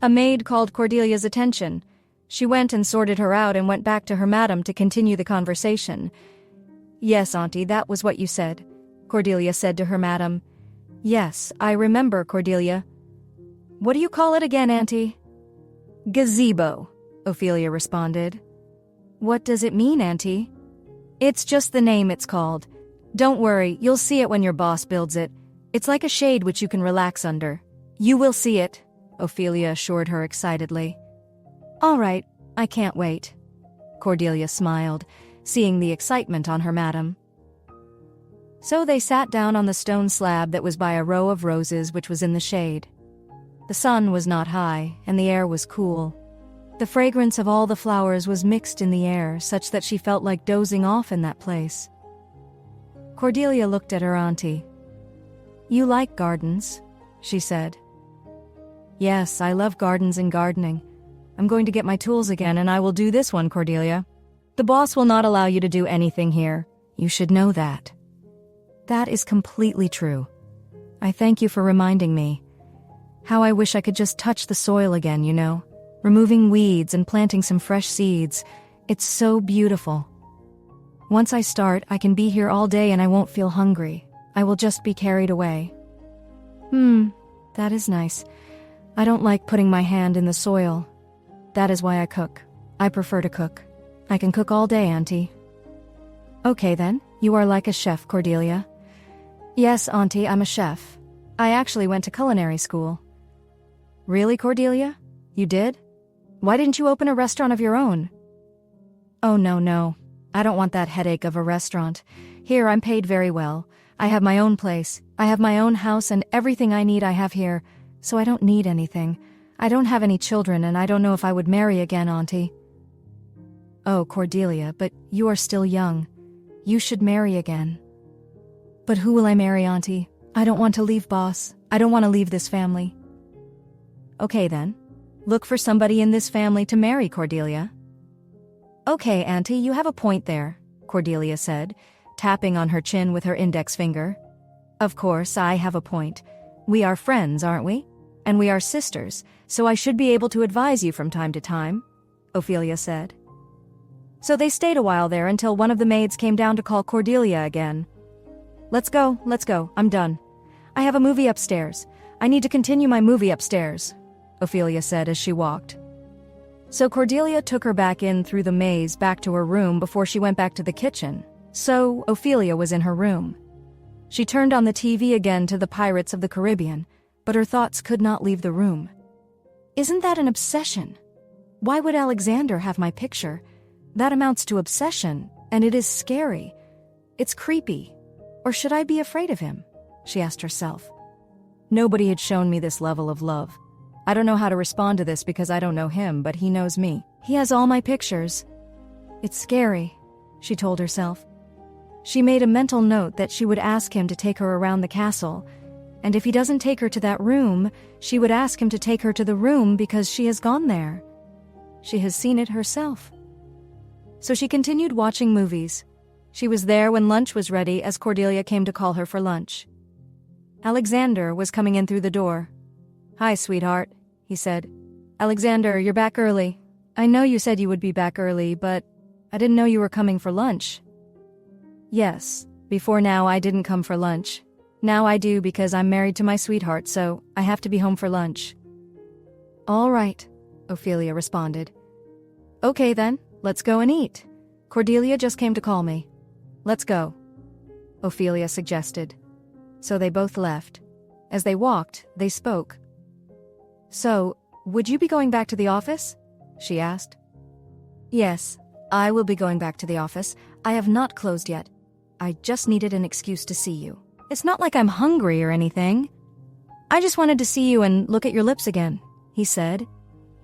A maid called Cordelia's attention. She went and sorted her out and went back to her madam to continue the conversation. "Yes, Auntie, that was what you said," Cordelia said to her madam. "Yes, I remember, Cordelia." "What do you call it again, Auntie?" "Gazebo," Ophelia responded. "What does it mean, Auntie?" "It's just the name it's called. Don't worry, you'll see it when your boss builds it. It's like a shade which you can relax under. You will see it," Ophelia assured her excitedly. "All right, I can't wait." Cordelia smiled, seeing the excitement on her madam. So they sat down on the stone slab that was by a row of roses which was in the shade. The sun was not high, and the air was cool. The fragrance of all the flowers was mixed in the air, such that she felt like dozing off in that place. Cordelia looked at her auntie. "You like gardens?" she said. "Yes, I love gardens and gardening. I'm going to get my tools again, and I will do this one, Cordelia. The boss will not allow you to do anything here. You should know that." "That is completely true. I thank you for reminding me. How I wish I could just touch the soil again, you know, removing weeds and planting some fresh seeds. It's so beautiful. Once I start, I can be here all day and I won't feel hungry. I will just be carried away." That is nice. I don't like putting my hand in the soil. That is why I cook. I prefer to cook. I can cook all day, Auntie." "Okay then, you are like a chef, Cordelia." "Yes, Auntie, I'm a chef. I actually went to culinary school." "Really, Cordelia? You did? Why didn't you open a restaurant of your own?" "Oh, no. I don't want that headache of a restaurant. Here, I'm paid very well. I have my own place. I have my own house, and everything I need I have here, so I don't need anything. I don't have any children, and I don't know if I would marry again, Auntie." "Oh, Cordelia, but you are still young. You should marry again." "But who will I marry, Auntie? I don't want to leave boss. I don't want to leave this family." "Okay then. Look for somebody in this family to marry, Cordelia." "Okay, Auntie, you have a point there," Cordelia said, tapping on her chin with her index finger. "Of course, I have a point. We are friends, aren't we? And we are sisters, so I should be able to advise you from time to time," Ophelia said. So they stayed a while there until one of the maids came down to call Cordelia again. Let's go. I'm done. I have a movie upstairs. I need to continue my movie upstairs," Ophelia said as she walked. So Cordelia took her back in through the maze back to her room before she went back to the kitchen. So Ophelia was in her room. She turned on the TV again to the Pirates of the Caribbean, but her thoughts could not leave the room. Isn't that an obsession? Why would Alexander have my picture? That amounts to obsession, and it is scary. It's creepy. Or should I be afraid of him? She asked herself. Nobody had shown me this level of love. I don't know how to respond to this because I don't know him, but he knows me. He has all my pictures. It's scary, she told herself. She made a mental note that she would ask him to take her around the castle, and if he doesn't take her to that room, she would ask him to take her to the room because she has gone there. She has seen it herself. So she continued watching movies. She was there when lunch was ready as Cordelia came to call her for lunch. Alexander was coming in through the door. "Hi, sweetheart," he said. "Alexander, you're back early. I know you said you would be back early, but I didn't know you were coming for lunch." "Yes, before now I didn't come for lunch. Now I do because I'm married to my sweetheart, so I have to be home for lunch." "All right," Ophelia responded. "Okay then, let's go and eat. Cordelia just came to call me. Let's go," Ophelia suggested. So they both left. As they walked, they spoke. "So, would you be going back to the office?" she asked. "Yes, I will be going back to the office. I have not closed yet. I just needed an excuse to see you. It's not like I'm hungry or anything. I just wanted to see you and look at your lips again," he said,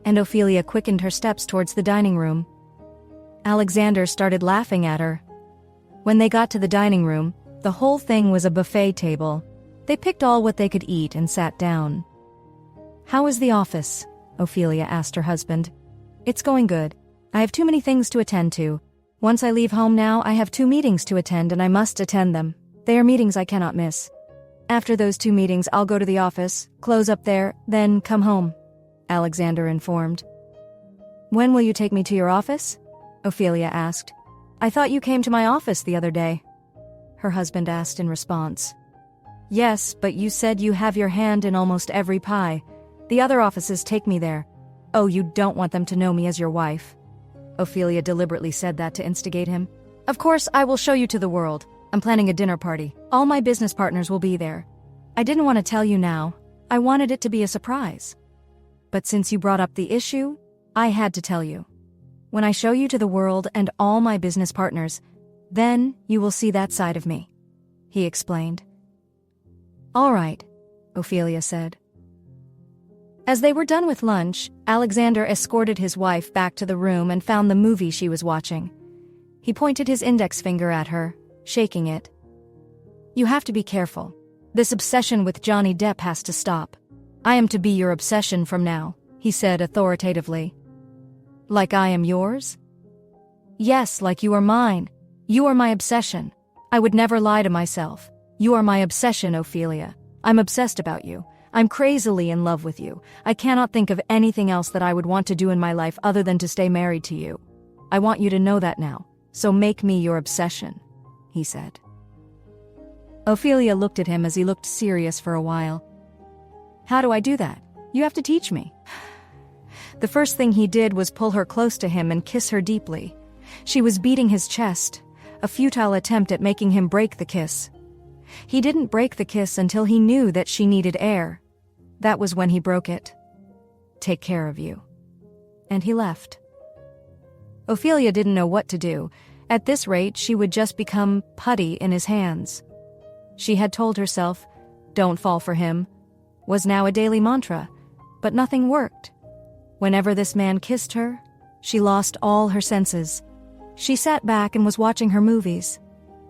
and Ophelia quickened her steps towards the dining room. Alexander started laughing at her. When they got to the dining room, the whole thing was a buffet table. They picked all what they could eat and sat down. "How is the office?" Ophelia asked her husband. "It's going good. I have too many things to attend to. Once I leave home now, I have 2 meetings to attend and I must attend them. They are meetings I cannot miss. After those 2 meetings, I'll go to the office, close up there, then come home. Alexander informed. When will you take me to your office? Ophelia asked. I thought you came to my office the other day. Her husband asked in response. Yes, but you said you have your hand in almost every pie. The other offices take me there. Oh, you don't want them to know me as your wife. Ophelia deliberately said that to instigate him. Of course, I will show you to the world. I'm planning a dinner party. All my business partners will be there. I didn't want to tell you now. I wanted it to be a surprise. But since you brought up the issue, I had to tell you. When I show you to the world and all my business partners, then you will see that side of me, he explained. All right, Ophelia said. As they were done with lunch, Alexander escorted his wife back to the room and found the movie she was watching. He pointed his index finger at her, shaking it. You have to be careful. This obsession with Johnny Depp has to stop. I am to be your obsession from now, he said authoritatively. Like I am yours? Yes, like you are mine. You are my obsession. I would never lie to myself. You are my obsession, Ophelia. I'm obsessed about you. I'm crazily in love with you. I cannot think of anything else that I would want to do in my life other than to stay married to you. I want you to know that now, so make me your obsession, he said. Ophelia looked at him as he looked serious for a while. How do I do that? You have to teach me. The first thing he did was pull her close to him and kiss her deeply. She was beating his chest, a futile attempt at making him break the kiss. He didn't break the kiss until he knew that she needed air. That was when he broke it. Take care of you. And he left. Ophelia didn't know what to do. At this rate, she would just become putty in his hands. She had told herself, don't fall for him, was now a daily mantra, but nothing worked. Whenever this man kissed her, she lost all her senses. She sat back and was watching her movies.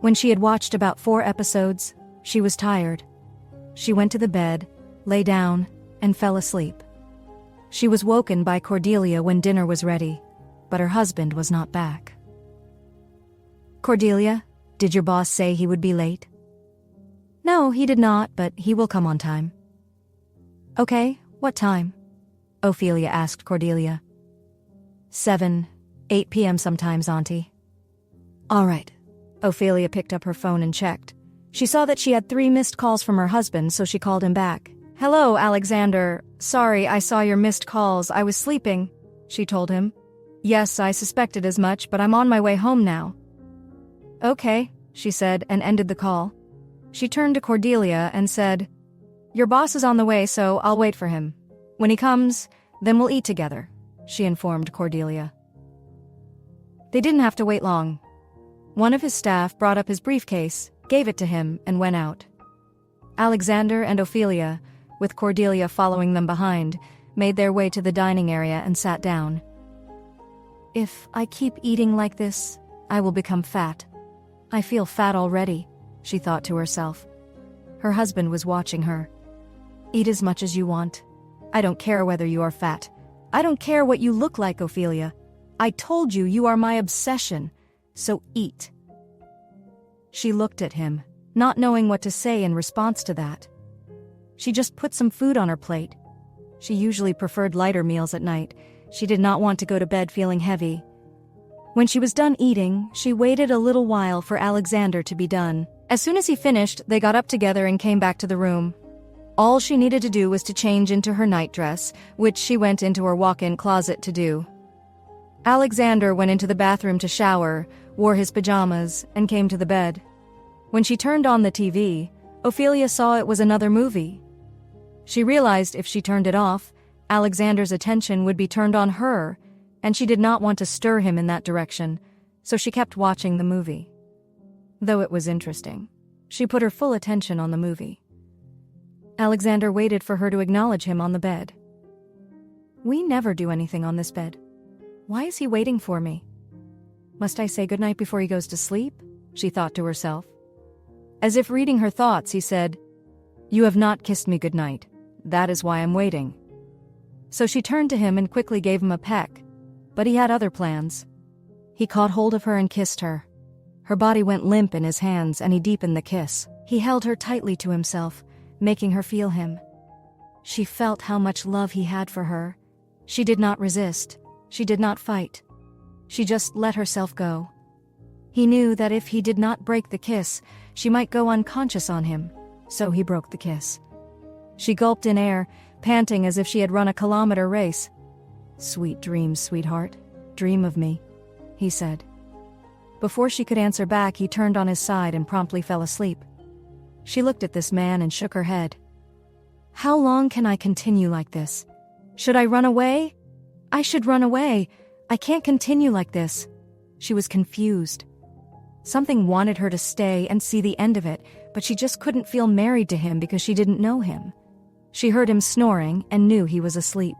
When she had watched about 4 episodes, she was tired. She went to the bed, lay down, and fell asleep. She was woken by Cordelia when dinner was ready, but her husband was not back. Cordelia, did your boss say he would be late? No, he did not, but he will come on time. Okay, what time? Ophelia asked Cordelia. 7, 8 p.m. sometimes, Auntie. All right. Ophelia picked up her phone and checked. She saw that she had 3 missed calls from her husband, so she called him back. Hello, Alexander. Sorry, I saw your missed calls. I was sleeping, she told him. Yes, I suspected as much, but I'm on my way home now. Okay, she said, and ended the call. She turned to Cordelia and said, Your boss is on the way, so I'll wait for him. When he comes, then we'll eat together, she informed Cordelia. They didn't have to wait long. One of his staff brought up his briefcase, gave it to him, and went out. Alexander and Ophelia, with Cordelia following them behind, made their way to the dining area and sat down. If I keep eating like this, I will become fat. I feel fat already, she thought to herself. Her husband was watching her. Eat as much as you want. I don't care whether you are fat. I don't care what you look like, Ophelia. I told you you are my obsession, so eat. She looked at him, not knowing what to say in response to that. She just put some food on her plate. She usually preferred lighter meals at night. She did not want to go to bed feeling heavy. When she was done eating, she waited a little while for Alexander to be done. As soon as he finished, they got up together and came back to the room. All she needed to do was to change into her nightdress, which she went into her walk-in closet to do. Alexander went into the bathroom to shower, wore his pajamas, and came to the bed. When she turned on the TV, Ophelia saw it was another movie. She realized if she turned it off, Alexander's attention would be turned on her, and she did not want to stir him in that direction, so she kept watching the movie. Though it was interesting, she put her full attention on the movie. Alexander waited for her to acknowledge him on the bed. We never do anything on this bed. Why is he waiting for me? Must I say goodnight before he goes to sleep? She thought to herself. As if reading her thoughts, he said, You have not kissed me goodnight. That is why I'm waiting. So she turned to him and quickly gave him a peck, but he had other plans. He caught hold of her and kissed her. Her body went limp in his hands and he deepened the kiss. He held her tightly to himself, making her feel him. She felt how much love he had for her, She did not resist. She did not fight. She just let herself go. He knew that if he did not break the kiss, she might go unconscious on him, so he broke the kiss. She gulped in air, panting as if she had run a kilometer race. "Sweet dreams, sweetheart. Dream of me," he said. Before she could answer back, he turned on his side and promptly fell asleep. She looked at this man and shook her head. "How long can I continue like this? Should I run away? I should run away. I can't continue like this." She was confused. Something wanted her to stay and see the end of it, but she just couldn't feel married to him because she didn't know him. She heard him snoring and knew he was asleep.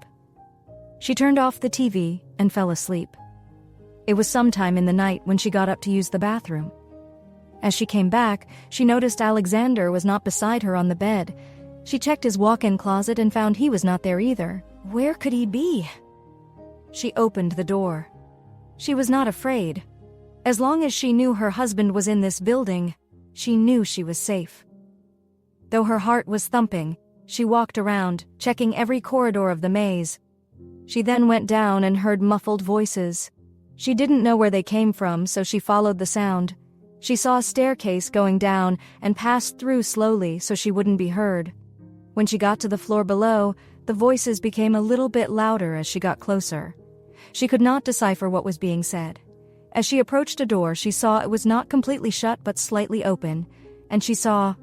She turned off the TV and fell asleep. It was sometime in the night when she got up to use the bathroom. As she came back, she noticed Alexander was not beside her on the bed. She checked his walk-in closet and found he was not there either. Where could he be? She opened the door. She was not afraid. As long as she knew her husband was in this building, she knew she was safe. Though her heart was thumping, she walked around, checking every corridor of the maze. She then went down and heard muffled voices. She didn't know where they came from, so she followed the sound. She saw a staircase going down and passed through slowly so she wouldn't be heard. When she got to the floor below, the voices became a little bit louder as she got closer. She could not decipher what was being said. As she approached a door, she saw it was not completely shut but slightly open, and she saw